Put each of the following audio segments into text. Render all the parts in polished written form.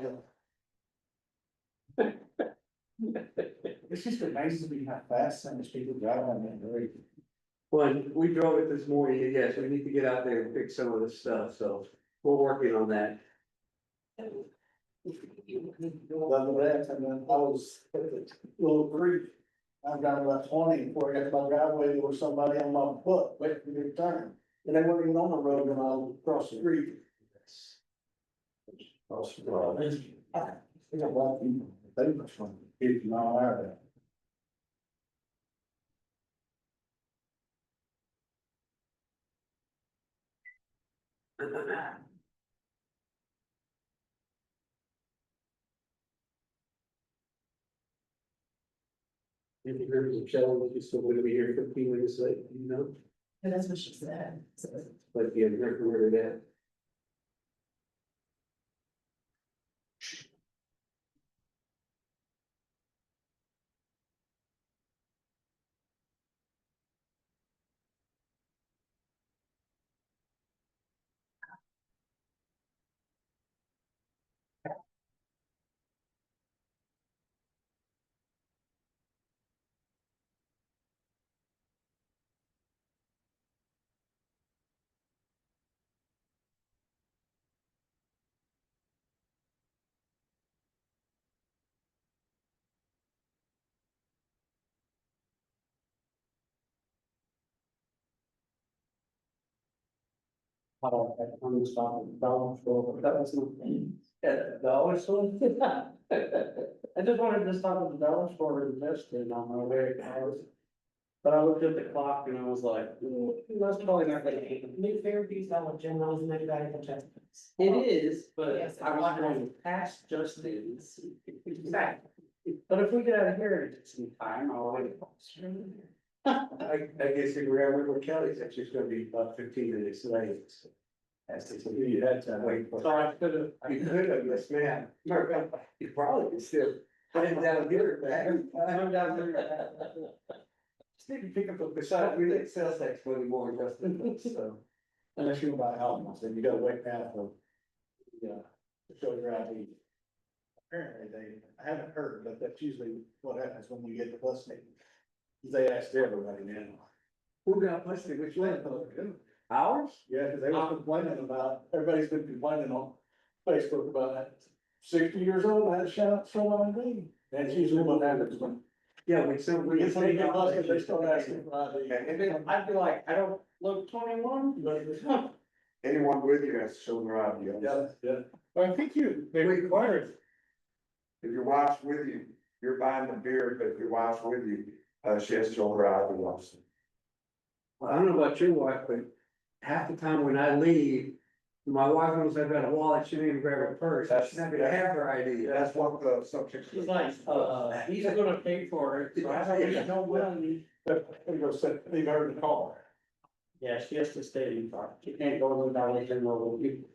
downhill. It's just amazing me how fast some of these people drive on that road. Well, we drove it this morning, and yes, we need to get out there and fix some of this stuff, so we're working on that. Love that, and then I was at the little creek. I've got about 20 before I got to my driveway, there was somebody on my foot waiting for me to turn. And they weren't even on the road when I was across the street. Across the road. I think about they must run 50 mile an hour. If you heard Michelle, she's still gonna be here 15 minutes late, you know, And that's what she said, so. but yeah, heard from her that. I don't have to understand the dollar store, but that was the thing. At the dollar store? I just wanted to stop at the dollar store and invest in on my way to house. But I looked at the clock and I was like, that's probably not gonna happen. New Fairview Dollar General is maybe better than Justice. It is, but Yes, I was going past Justin's. Exactly. But if we get out of here in some time, I'll wait. I guess if we're at where Kelly's, actually it's gonna be about 15 minutes late. As to who you had to wait for. So I could have. You could have, yes, ma'am. You probably could still. Head down here, back. I'm down there. Just need to pick up a beside, we didn't sell tax anymore, Justin, so. Unless you buy houses, then you gotta wait now for. Yeah, to show your ID. Apparently I haven't heard, but that's usually what happens when you get the bus station. They asked everybody now. Who got busted, which one? Ours? Yeah, cause they were complaining about, everybody's been complaining on Facebook about that. 60 years old, I had a shot, so on me. That's usually what happens when. Yeah, we sent, we. If they get busted, they start asking for ID. And then I'd be like, I don't look 21, but. Anyone with you has shown their ID. Yeah. Well, I think they required. If your wife's with you, you're buying the beer, but if your wife's with you, she has to show her ID also. Well, I don't know about your wife, but half the time when I leave, my wife knows I've got a wallet, she didn't even grab her purse, she's not gonna have her ID. That's what the subject. He's like, he's gonna pay for it, so I don't need no money. But we go sit, leave her in the car. Yeah, she has to stay in the car, she can't go to the Dollar General with you.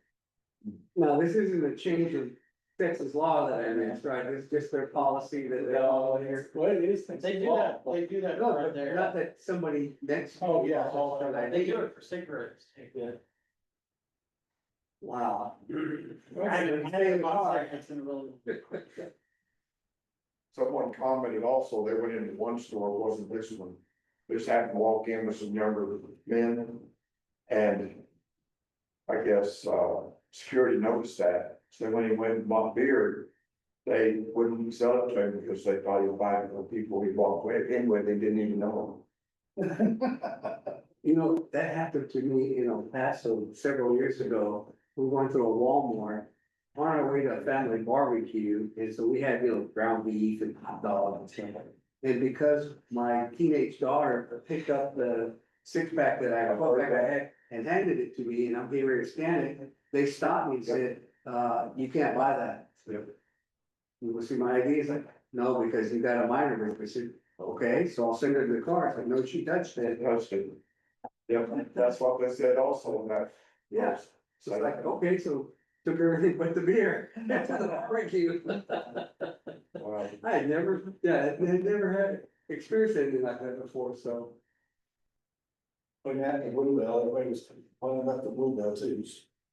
No, this isn't a change of Texas law that I missed, right, it's just their policy that they all here. Well, it is. They do that No, right but there. not that somebody next. Oh, yeah, They they do it for cigarettes. Yeah. Wow. I haven't had it about seconds in a row. Someone commented also, they went into one store, it wasn't this one. They just happened to walk in with some younger men. And I guess, security noticed that, so when he went and bought beer, they wouldn't sell it to him because they thought he was buying for people he walked with, anyway, they didn't even know him. You know, that happened to me in El Paso several years ago. We went to a Walmart on our way to a family barbecue, and so we had, ground beef and hot dogs and stuff. And because my teenage daughter picked up the 6-pack that I put back I had and handed it to me, and I'm getting ready to scan it, they stopped me and said, you can't buy that. You will see my ID, it's like, no, because you got a minor group. I said, okay, so I'll send her to the car. It's like, no, she touched it. Yep, that's what they said also, that. Yeah. So it's like, okay, so took everything but the beer. That's the barbecue. Wow. I had never, had never had experienced anything like that before, so. When you had the Bluebell, everybody was talking about the Bluebell too.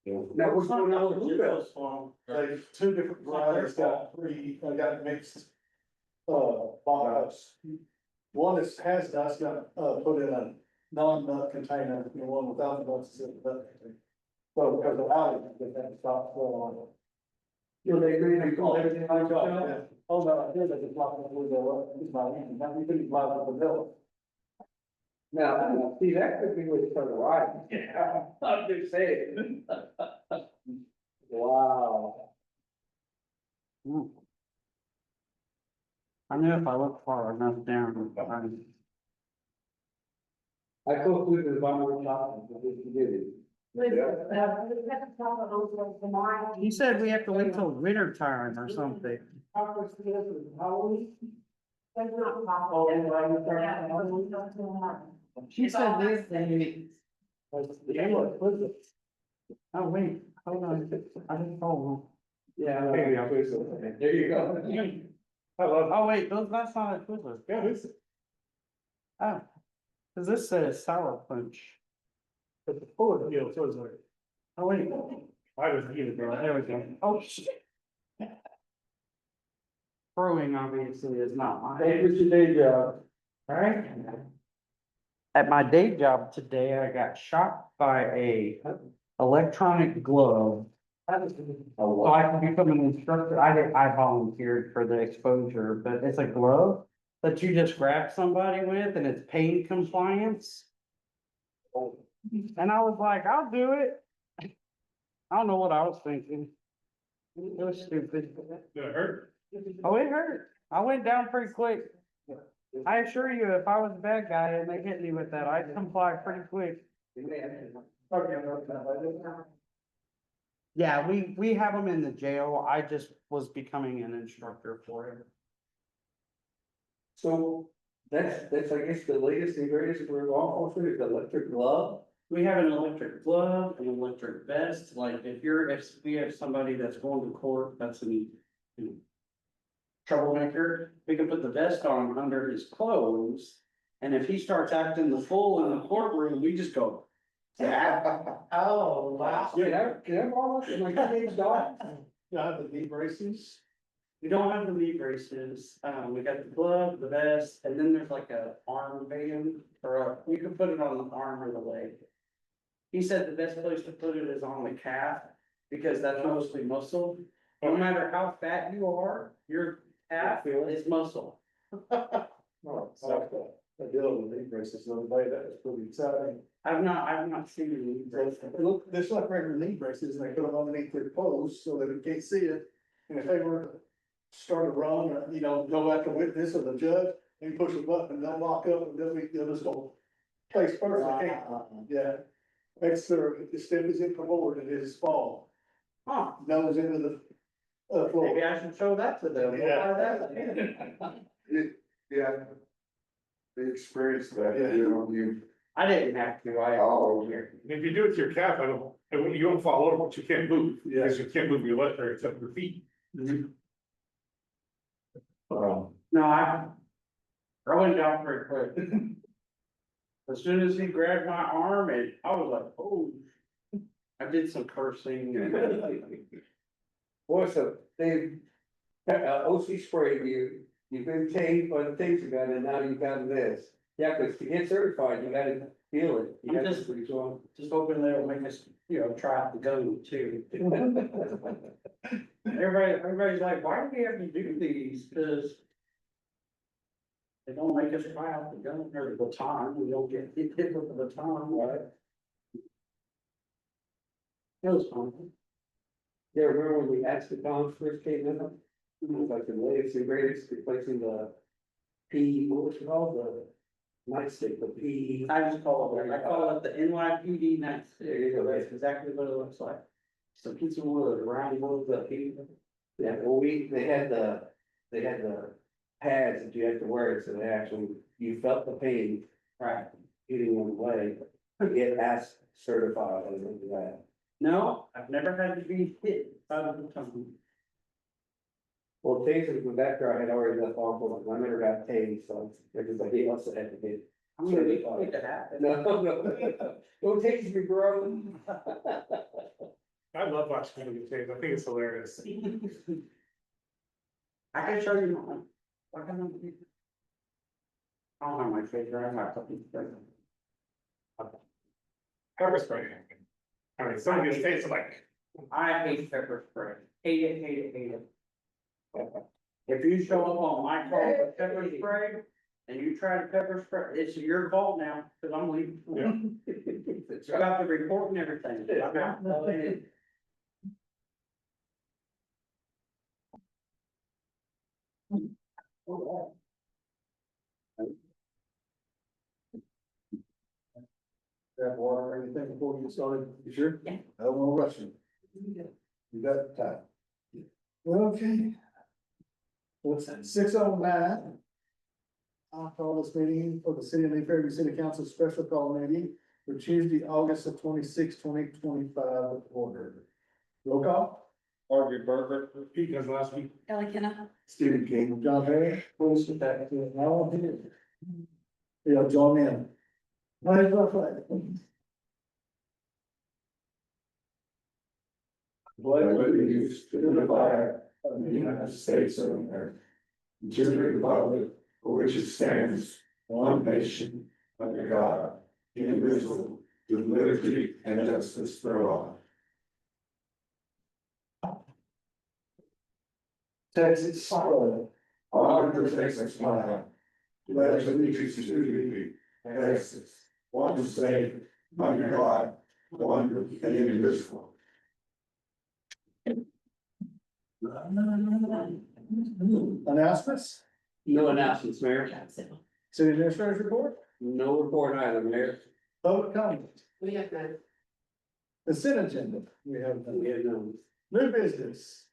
Now, what's going on with bluebells? They, two different varieties got three, got mixed. Bottles. One is, has nuts, got, put in a non-nut container, and the one without the nuts is in the nut container. So because of allergies, they had to stop flowing on it. You know, they agree to call everything like Yeah. that. Oh, no, I did, I just locked the window up, it's my hand, now you couldn't fly with the bill. Now, see, that could be what's for the right. Yeah, I'm just saying. Wow. I knew if I looked far enough down, I go through the bottom shop, and just did it. he said we have to wait till winter time or something. She said this thing. Oh, wait, hold on, I didn't follow. Yeah, maybe I'll put something. There you go. Oh, wait, that's not a Twizzler. Yeah, it's, Oh, cause this says sour punch. it's a full deal, so it's like. Oh, wait, I was either, there we go. Oh, shit. Brewing obviously is not my. Hey, what's your day job? Alright. At my day job today, I got shot by a electronic glove. So I can become an instructor. I volunteered for the exposure, but it's a glove that you just grab somebody with and it's pain compliance. And I was like, I'll do it. I don't know what I was thinking. It was stupid. Did it hurt? Oh, it hurt. I went down pretty quick. I assure you, if I was a bad guy and they hit me with that, I'd comply pretty quick. Yeah, we have them in the jail. I just was becoming an instructor for it. So, that's, I guess, the latest and greatest for law enforcement is the electric glove. We have an electric glove, an electric vest, like if we have somebody that's going to court, that's an you know, troublemaker, we can put the vest on under his clothes. And if he starts acting the fool in the courtroom, we just go. Oh, wow. Can I borrow it? My kid's dog? You have the knee braces? We don't have the knee braces, we got the glove, the vest, and then there's like a arm band, you can put it on the arm or the leg. He said the best place to put it is on the calf, because that's mostly muscle. No matter how fat you are, your calf is muscle. Oh, so, I deal with knee braces the other day, that was pretty exciting. I've not seen the knee brace. Look, they're like regular knee braces, and they put them underneath their clothes so that they can't see it. And if they were to start a run, or, you know, go after witness or the judge, they push a button, and they'll lock up, and they'll just go place first, they can't, yeah. Makes their, the step is in forward, and it is fall, Huh, nose into the floor. maybe I should show that to them. Yeah. They experienced that, you know, I didn't have to, Oh. If you do it to your calf, you don't fall over, but you can't move, because you can't move your left or except your feet. No, I went down pretty quick. As soon as he grabbed my arm and I was like, oh, I did some cursing and. Boy, so they, OC sprayed you, you've been changed by the things you got, and now you've got this. Yeah, cause to get certified, you gotta feel it. You I'm gotta just- pretty strong. Just hoping they'll make us, try out the gun too. Everybody's like, why do we have to do these? Cause. They don't make us try out the gun or the baton, we don't get hit with the baton, right? It was fun. Yeah, remember when the Axicon first came in? It was like the latest and greatest, replacing the P, what was it called, the nightstick, the P. I just call it, I call it the NYPD nightstick. There you go. That's exactly what it looks like. It's a piece of wood, round wood, that Yeah, well, they had the pads that you had to wear, so they actually, you felt the pain right. hitting on the leg. Get ass certified and like that. No, I've never had to be hit out of the tongue. Well, tasers with that guy had already left off, I never got tased, so everybody else had to get. I'm gonna be quick to happen. No, don't tase me, bro. I love watching video games, I think it's hilarious. I can show you mine. What kind of? I don't have my favorite, I have something. Pepper spray. I mean, some of these tastes like, I hate pepper spray. Hate it, hate it, hate it. If you show up on my call with pepper spray and you try to pepper spray, it's your fault now, cause I'm leaving. It's got the report and everything. I'm out. Grab water or anything before we get started, you sure? Yeah. I don't wanna rush you. You got time. Okay. What's that, 6:09? I'll call this meeting for the City of New Fairview City Council special call meeting for Tuesday, August the 26th, 2025 order. Roll call. Arvid Burger, Pete does last week. Ellie Kenna. Stephen King. John Barry. Who's with that? Now, here. Yeah, John in. Right, right. Pledge allegiance to the flag of the United States of America, to the republic for which it stands, one nation, under God, indivisible, with liberty and justice for all. Texas, honor the Texas flag, pledge allegiance to the Texas, one state, under God, one and indivisible. Announcements, No announcements, Mayor. City Administrator's report, No report either, Mayor. public comment, We have none. consent agenda, we have We have none. new business.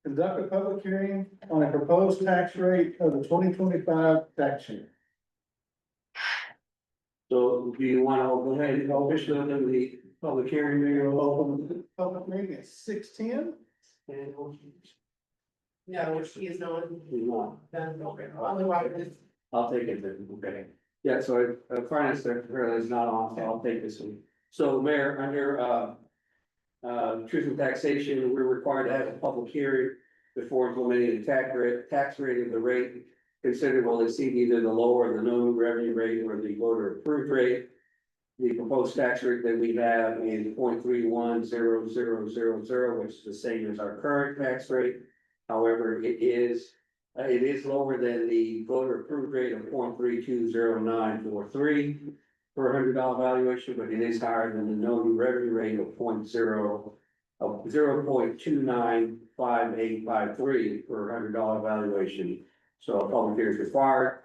Conduct a public hearing on a proposed tax rate of the 2025 tax year. So do you want to go ahead and officially open the public hearing, Mayor? Open the public meeting at 6:10. No, she is not. You want? Done. Okay. Otherwise, I'll take it then, okay. Yeah, so finance secretary is not on, so I'll take this one. So Mayor, under truth and taxation, we're required to have a public hearing before implementing the tax rate of the rate. Considered will exceed either the lower, the known revenue rate or the voter approved rate. The proposed tax rate that we have is 0.310000, which is the same as our current tax rate. However, it is lower than the voter approved rate of 0.320943 per $100 valuation, but it is higher than the known revenue rate of 0.295853 per $100 valuation. So a public hearing is required.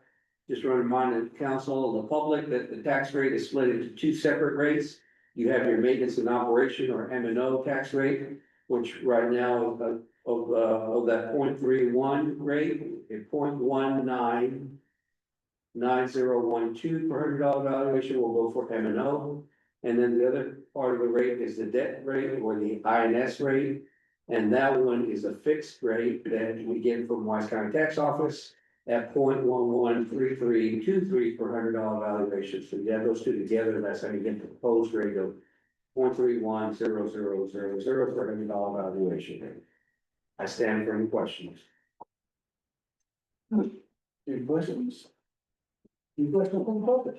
Just want to remind the council and the public that the tax rate is split into two separate rates. You have your maintenance and operation or M&O tax rate, which right now of that 0.31 rate, is 0.199012 per $100 valuation will go for M&O. And then the other part of the rate is the debt rate or the INS rate. And that one is a fixed rate that we get from Wise County Tax Office at 0.113323 per $100 valuation. So you add those two together, that's how you get the proposed rate of 0.310000 for $100 valuation. I stand for any questions. Any questions? Any questions from the public?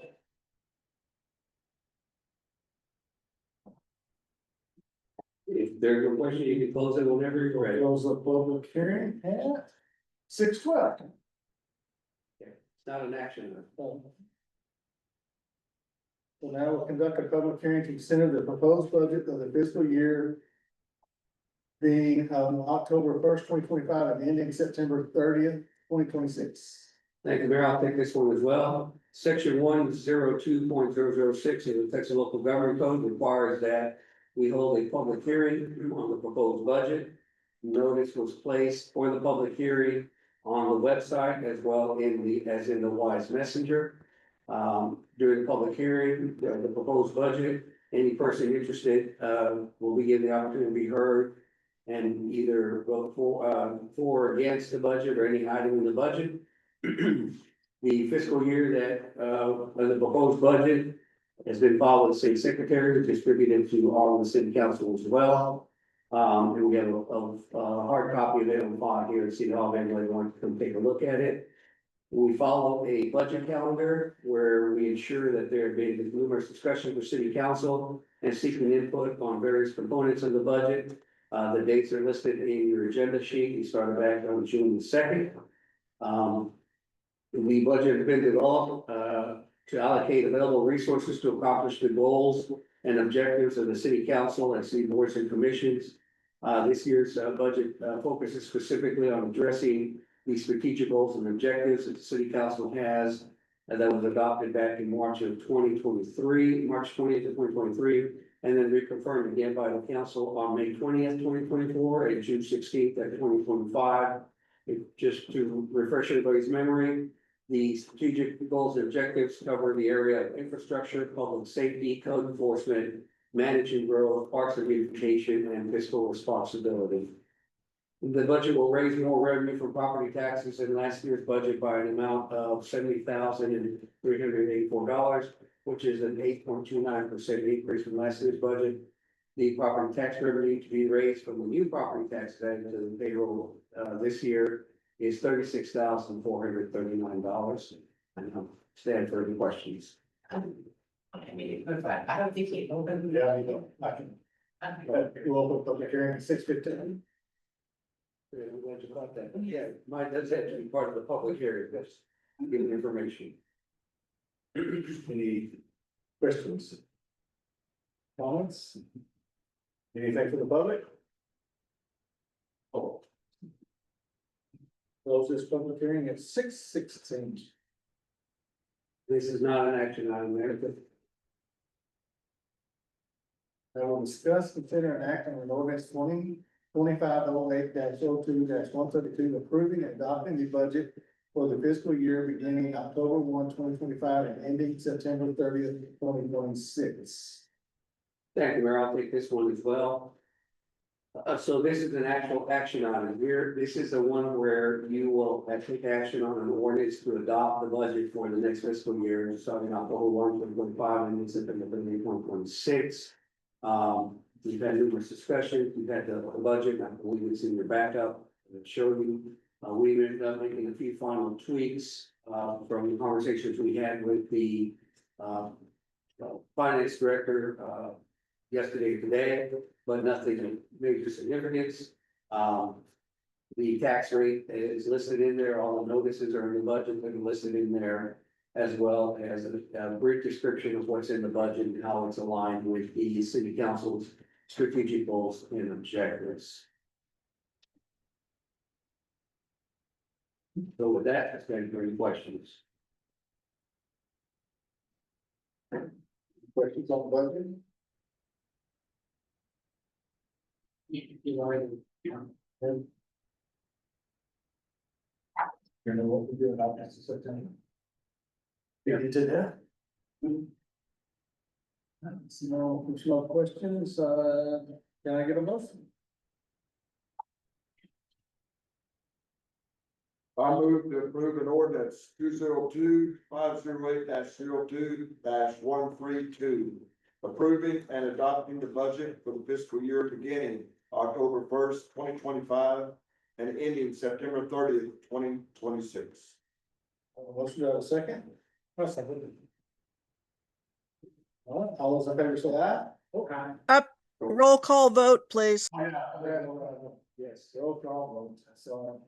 If there's a question, you can close it whenever you're ready. Close the public hearing at 6:12. It's not an action. So now we'll conduct a public hearing to consider the proposed budget of the fiscal year being October 1st, 2025 and ending September 30th, 2026. Thank you, Mayor. I'll take this one as well. Section 102.006 of the Texas Local Government Code requires that we hold a public hearing on the proposed budget. Notice was placed for the public hearing on the website as well as in the Wise Messenger. During the public hearing, the proposed budget, any person interested will be given the opportunity to be heard and either vote for or against the budget or any item in the budget. The fiscal year that the proposed budget has been filed with the city secretary, distributed to all of the city council as well. And we have a hard copy of it on file here at City Hall, if anybody wants to come take a look at it. We follow a budget calendar where we ensure that there have been numerous discussions with city council and seeking input on various components of the budget. The dates are listed in your agenda sheet. We started back on June the 2nd. The budget has been developed, to allocate available resources to accomplish the goals and objectives of the city council and city boards and commissions. This year's budget focuses specifically on addressing the strategic goals and objectives that the city council has, and that was adopted back in March of 2023, March 20th of 2023, and then reconfirmed again by the council on May 20th, 2024, and June 16th of 2025. Just to refresh everybody's memory, the strategic goals and objectives cover the area of infrastructure, public safety, code enforcement, managing growth, parks and beautification, and fiscal responsibility. The budget will raise more revenue from property taxes than last year's budget by an amount of $70,384, which is an 8.29% increase from last year's budget. The property tax revenue to be raised from the new property tax added to the payroll this year is $36,439. And stand for any questions. Okay, but I don't think he opened. Yeah, you know, I can, we'll open public hearing at 6:15. I'm glad you caught that. Yeah, mine does have to be part of the public hearing, that's giving information. Any questions? Comments? Anything for the public? Oh. Close this public hearing at 6:16. This is not an action item there, but I will discuss, consider and act on an ordinance 2025-08-02-132, approving and adopting the budget for the fiscal year beginning October 1, 2025, and ending September 30th, 2026. thank you, Mayor, I'll take this one as well. So this is an actual action item here. This is the one where you will take action on an ordinance to adopt the budget for the next fiscal year, starting October 1, 2025, and September 30, 2026. We've had numerous discussions, we've had the budget, and I believe it's in your backup, showing you. We ended up making a few final tweaks, from the conversations we had with the, finance director, yesterday or today, but nothing of major significance. The tax rate is listed in there, all the notices are in the budget, that are listed in there, as well as a brief description of what's in the budget and how it's aligned with the city council's strategic goals and objectives. So with that, let's get into any questions. Questions on the budget? You know what we're doing out next September? Yeah, you did that? No questions, can I get a motion? I move to approve an ordinance 202-508-02-132, approving and adopting the budget for the fiscal year beginning October 1st, 2025, and ending September 30th, 2026. Motion, do I have a second? All those in favor say aye. Okay. Roll call vote, please. Yes, roll call vote, so.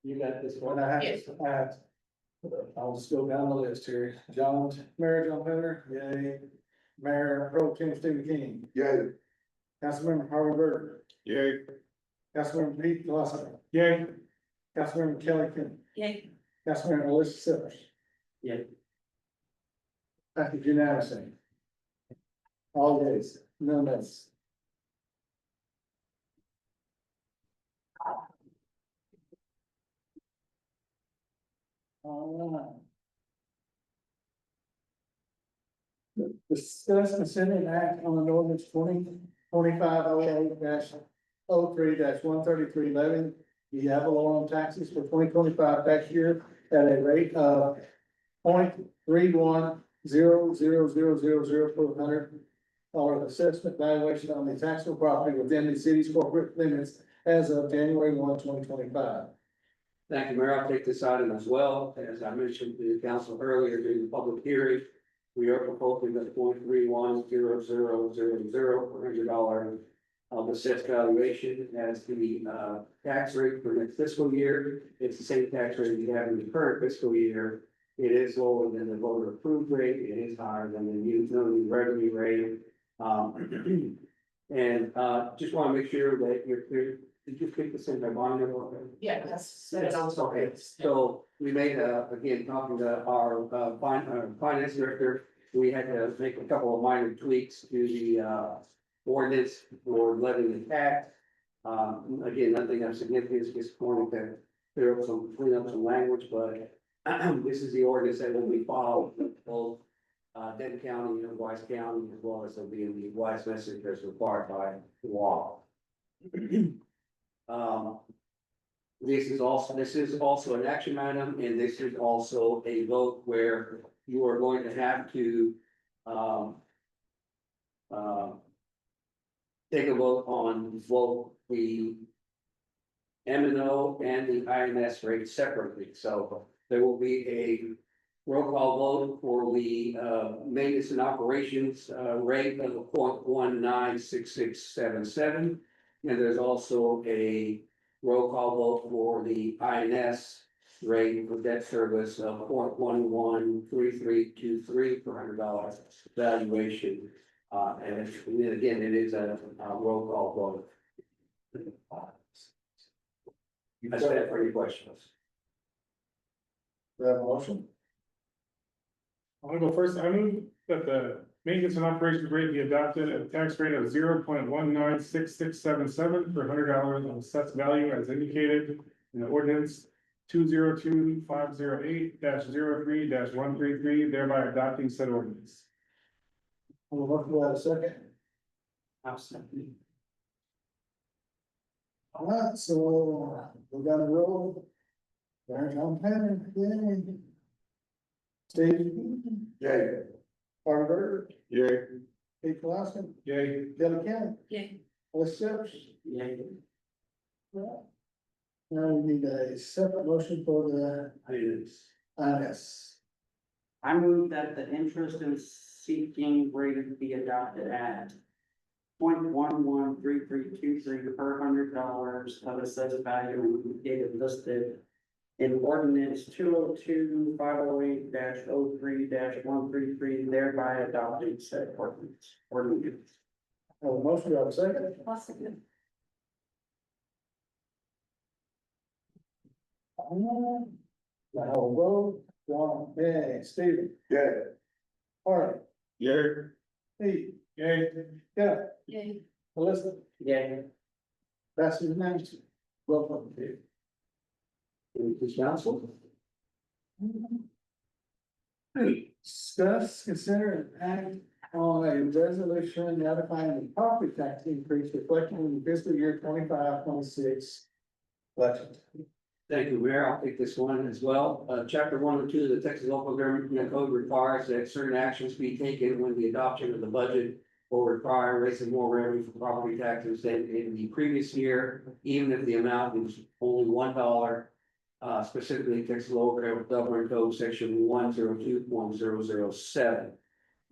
You got this When one? I Yes. have, I'll just go down the list here. Mayor John Penner, yay. Mayor Pro Tem Stephen King, Yay. Councilmember Harvey Bird, Yay. Councilmember Pete Gillespie, Yay. Councilmember Kelly Kim, Yay. Councilmember Melissa Simmons. Yeah. Thank you unanimously. All days, no miss. All right. Discuss, consider and act on an ordinance 2025-08-03-133 levying the ad valorem taxes for 2025 tax year at a rate of .3100000 per $100 assessment valuation on the taxable property within the city's corporate limits as of January 1, 2025. Thank you, Mayor. I'll take this item as well. As I mentioned to the council earlier during the public hearing, we are proposing the .3100000 per $100 of assessed valuation as the tax rate for next fiscal year. It's the same tax rate we have in the current fiscal year. It is lower than the voter approved rate. It is higher than the new revenue rate. And just want to make sure that you're clear. Did you pick this in by bond? Yeah, that's. Okay, so we made, again, talking to our finance director, we had to make a couple of minor tweaks to the ordinance for levying the tax. Again, nothing of significance, just wanted to clean up some language, but this is the ordinance that will be followed both Denton County and Wise County, as well as it'll be in the Wise Message as required by law. This is also an action item, and this is also a vote where you are going to have to take a vote on both the M&O and the INS rate separately. So there will be a roll call vote for the maintenance and operations rate of 0.196677. And there's also a roll call vote for the INS rate for debt service of 0.113323 per $100 valuation. And then again, it is a roll call vote. I stand for any questions. Do you have a motion? I want to go first. I move that the maintenance and operations rate be adopted at a tax rate of 0.196677 for $100 of assessed value as indicated in the ordinance 202508-03-133, thereby adopting said ordinance. I'm gonna look for a second. I'll second. All right, so we got a roll. There's John Tanner, yay. Steve. Yay. Carter. Yay. Pete Clausen. Yay. Kelly County. Yay. Les Steps. Yeah. Right. Now we need a separate motion for the INS. I move that the interest and seeking rate be adopted at 0.113323 per $100 of assessed value indicated listed in ordinance 202508-03-133, thereby adopting said ordinance. Have a motion, do I have a second? Now, vote, John, yeah, Stephen, Yay. Harley, Yay. Pete, Yay. yeah, Yay. Melissa, Yeah. that's his name. Welcome, Pete. Council. Discuss, consider, and act on a resolution ratifying the property tax increase reflecting in the fiscal year 25-26 budget. Thank you, Mayor. I'll take this one as well. Chapter 102 of the Texas Local Government Code requires that certain actions be taken when the adoption of the budget will require raising more revenue for property taxes than in the previous year, even if the amount is only $1. Specifically Texas Local Government Code section 102.007.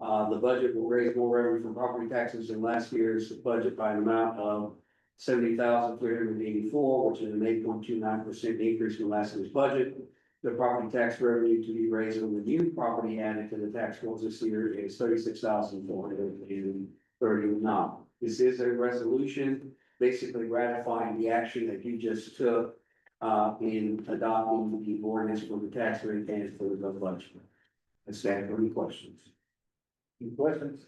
The budget will raise more revenue from property taxes than last year's budget by an amount of $70,384, which is an 8.29% increase from last year's budget. The property tax revenue to be raised on the new property added to the tax rolls this year is $36,439. This is a resolution basically ratifying the action that you just took in adopting the ordinance for the tax rate and for the budget. I stand for any questions. Any questions?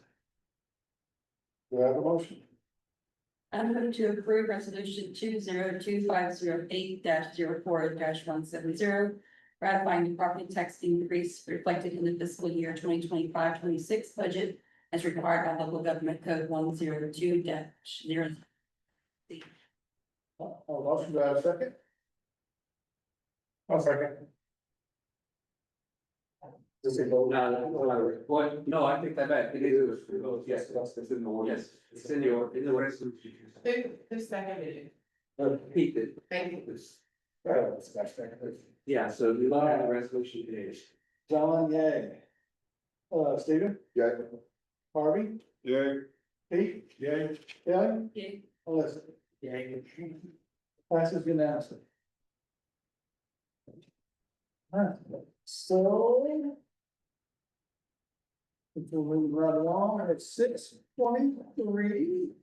Do I have a motion? I move to approve resolution 202508-04-170. Ratifying the property tax increase reflected in the fiscal year 2025-26 budget as required by local government code 102-0. Motion, do I have a second? I'll second. Does it vote? No, what, no, I think that back, it is, yes, it's in the ordinance, it's in the resolution. Who seconded it? Pete did. Thank you. It's- It's back there. Yeah, so you look at the resolution today. John, yay. Stephen, Yeah. Harvey, Yeah. Pete, Yay. Kelly, Yeah. Melissa. Yeah. Passes unanimously. Alright, so. If we're moving right along, it's 6:23.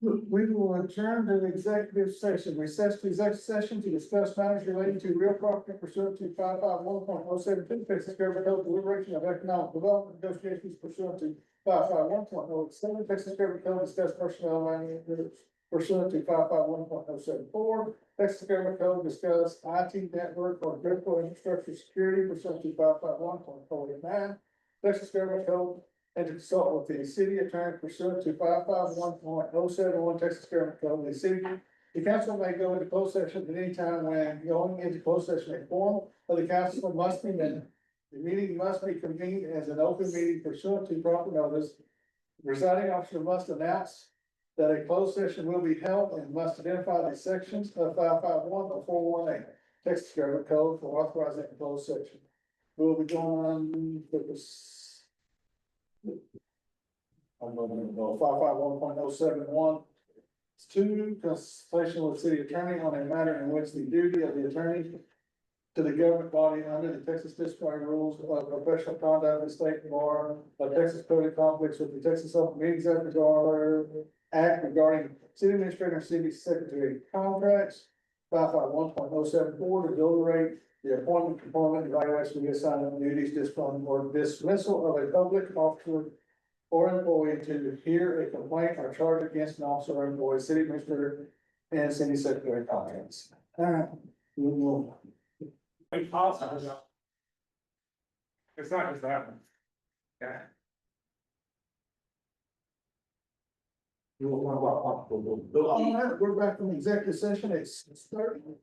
We will adjourn to the executive session, recess to executive session to discuss matters relating to real property pursuant to 551.072, Texas Government Code deliberation of economic development negotiations pursuant to 551.07, Texas Government Code discuss personnel matters pursuant to 551.074, Texas Government Code discuss IT network or critical infrastructure security pursuant to 551.089, Texas Government Code and to consult with the city attorney pursuant to 551.071 Texas Government Code. The council may go into closed session at any time when going into closed session. A form of the council must be minute. The meeting must be convened as an open meeting pursuant to proper notice. The presiding officer must announce that a closed session will be held and must identify the sections of 551 or 418 Texas Government Code for authorizing a closed session. We'll be going with this. I'm going to go 551.071. It's two, consultation with city attorney on a matter in which the duty of the attorney to the government body under the Texas disciplinary rules of professional conduct, the state bar, of Texas code of conflicts with the Texas Open Meetings Act regarding city administrator and city secretary contracts. 551.074 to deliberate the appointment, performance, evaluation, reassignment, duties, discipline, or dismissal of a public officer or employee to hear a complaint or charge against an officer or employee, city administrator, and city secretary contracts. Alright, we will. It's possible. It's not just that one. Yeah. Alright, we're back from executive session, it's 6:30.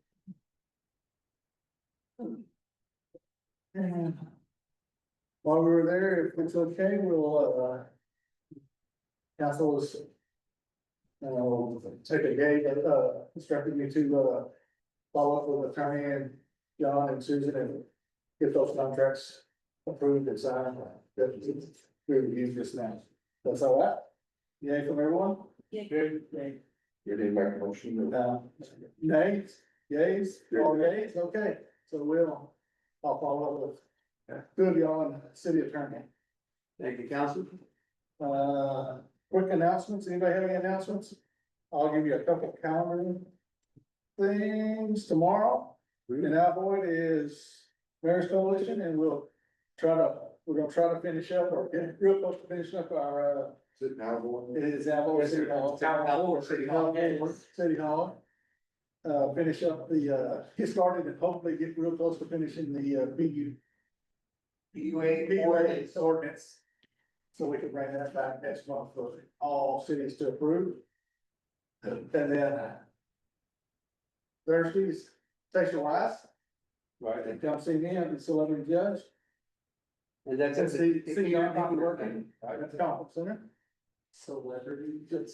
And while we were there, if it's okay, we'll, council was. Take a day, instructed me to, follow up with attorney and John and Susan and get those contracts approved and signed. That we reviewed just now. That's all right? Yay from everyone? Good. Yay. You didn't make a motion. Nays, yays, all yays, okay, so I'll follow up with. Good, y'all, and city attorney. Thank you, council. Quick announcements, anybody have any announcements? I'll give you a couple calendar things tomorrow. And Alvoid is Mayor's Coalition, and we're gonna try to finish up, or get real close to finishing up our, Is it now, boy? it is Alvoid City Hall. City Hall. City Hall. Finish up get started and hopefully get real close to finishing the, PUA ordinance. So we can bring that back next month for all cities to approve. And then. Thursdays, Station Wise, Right. and come see me, I'm the celebrity judge. And that's. At the city working at the conference center. Celebrity judge.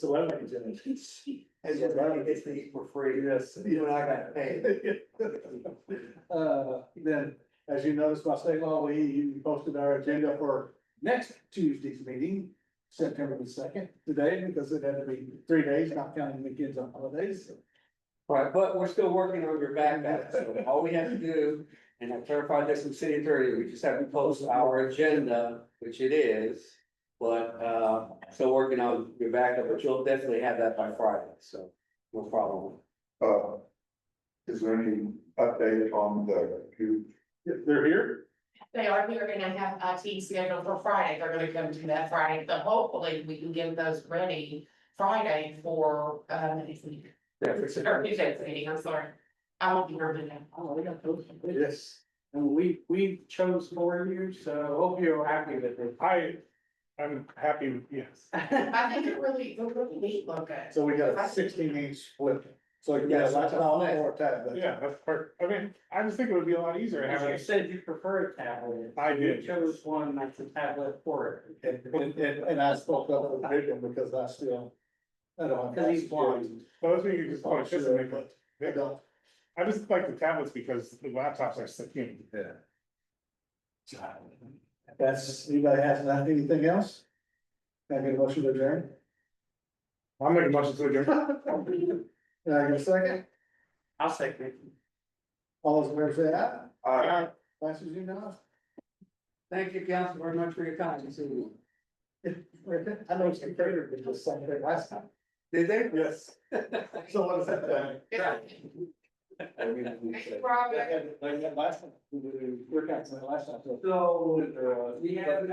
And just let me get to eat for free, yes, you and I got paid. Then, as you noticed by state law, we posted our agenda for next Tuesday's meeting, September the 2nd, today, because it had to be 3 days, not counting weekends on holidays. Right, but we're still working on your backpack, so all we have to do, and I clarified this with city attorney, we just have to post our agenda, which it is. But, still working on your backup, but you'll definitely have that by Friday, so no problem. Is there any update on They're here? They are, we're gonna have IT scheduled for Friday, they're gonna come to that Friday, so hopefully we can get those ready Friday for, next week. Yeah, Or Tuesday's meeting, I'm sorry. I won't be here today. Oh, we got those. Yes, and we chose for you, so hope you're happy with it. I'm happy with, yes. I think it really neat looking. So we got a 16-inch split So you can Yeah, get a so it's laptop a- or a tablet. Yeah, that's part, I mean, I just think it would be a lot easier You having. said you prefer a tablet. I did. You chose one that's a tablet for it. And I spoke up with the big one because I still, I don't have. Cause he's blind. Well, that's what you just want to system, but They don't. I just like the tablets because the laptops are sticking. That's, anybody has anything else? Can I get a motion to adjourn? I'm making motion to adjourn. Can I get a second? I'll second. All those in favor say aye. Uh, Passes unanimous. Thank you, council, very much for your time this evening. I know some catered did the same thing last time. Did they? Yes. So what is that? Yeah. Thank you, Robin. Like that last time, we were counting last time. So, we have.